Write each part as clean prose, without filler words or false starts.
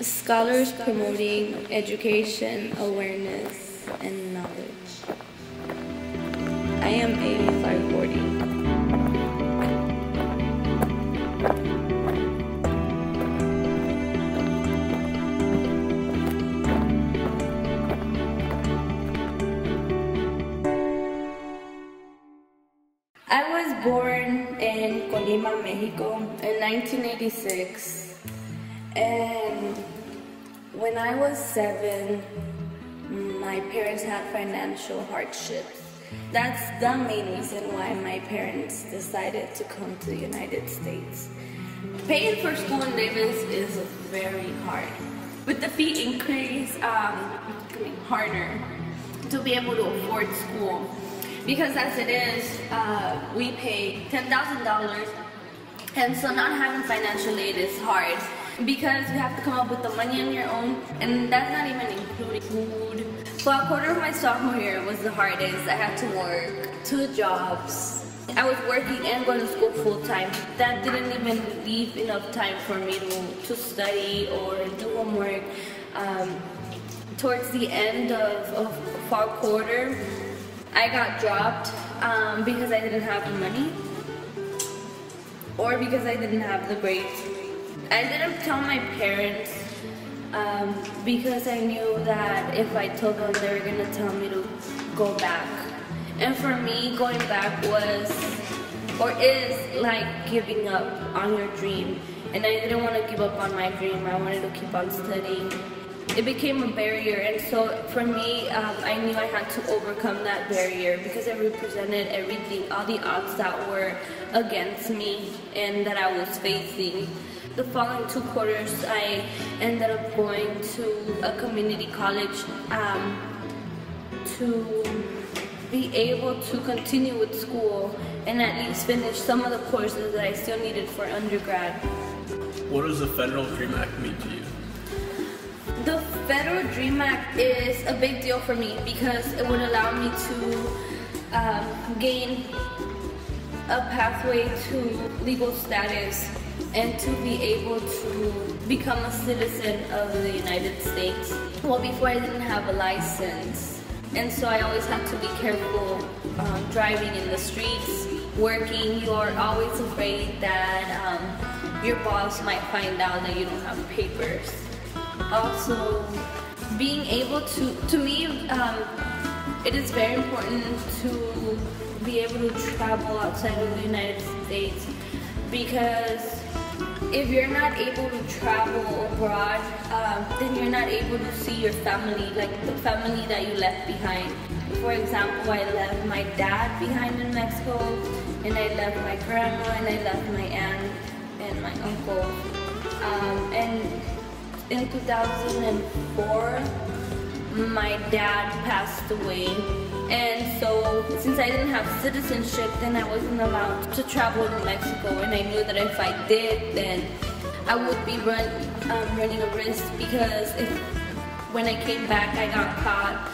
Scholars promoting education, awareness, and knowledge. I am 8540. I was born in Colima, Mexico in 1986. And when I was 7, my parents had financial hardships. That's the main reason why my parents decided to come to the United States. Paying for school in Davis is very hard. With the fee increase, it's getting harder to be able to afford school. Because as it is, we pay $10,000, and so not having financial aid is hard. Because you have to come up with the money on your own, and that's not even including food. So a quarter of my sophomore year was the hardest. I had to work 2 jobs. I was working and going to school full-time. That didn't even leave enough time for me to study or do homework. Towards the end of fall quarter, I got dropped because I didn't have the money or because I didn't have the grades. I didn't tell my parents because I knew that if I told them, they were going to tell me to go back. And for me, going back was or is like giving up on your dream. And I didn't want to give up on my dream. I wanted to keep on studying. It became a barrier, and so for me, I knew I had to overcome that barrier because it represented everything, all the odds that were against me and that I was facing. The following 2 quarters, I ended up going to a community college to be able to continue with school and at least finish some of the courses that I still needed for undergrad. What does the Federal DREAM Act mean to you? The Federal DREAM Act is a big deal for me because it would allow me to gain a pathway to legal status and to be able to become a citizen of the United States. Well, before I didn't have a license, and so I always had to be careful driving in the streets, working. You're always afraid that your boss might find out that you don't have papers. Also, being able to me, it is very important to be able to travel outside of the United States because if you're not able to travel abroad, then you're not able to see your family, like the family that you left behind. For example, I left my dad behind in Mexico, and I left my grandma, and I left my aunt and my uncle. And in 2004, my dad passed away, and so since I didn't have citizenship, then I wasn't allowed to travel to Mexico, and I knew that if I did, then I would be running a risk because if when I came back I got caught,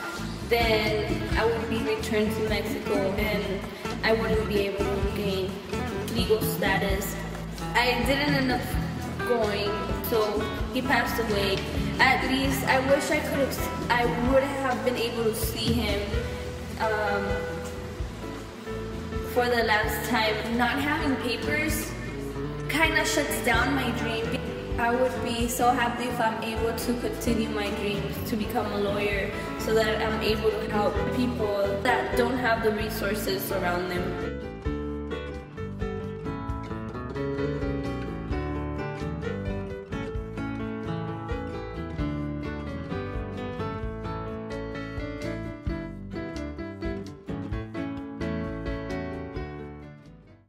then I would be returned to Mexico and I wouldn't be able to gain legal status. I didn't end up going, so he passed away. At least I wish I would have been able to see him for the last time. Not having papers kind of shuts down my dream. I would be so happy if I'm able to continue my dreams to become a lawyer so that I'm able to help people that don't have the resources around them.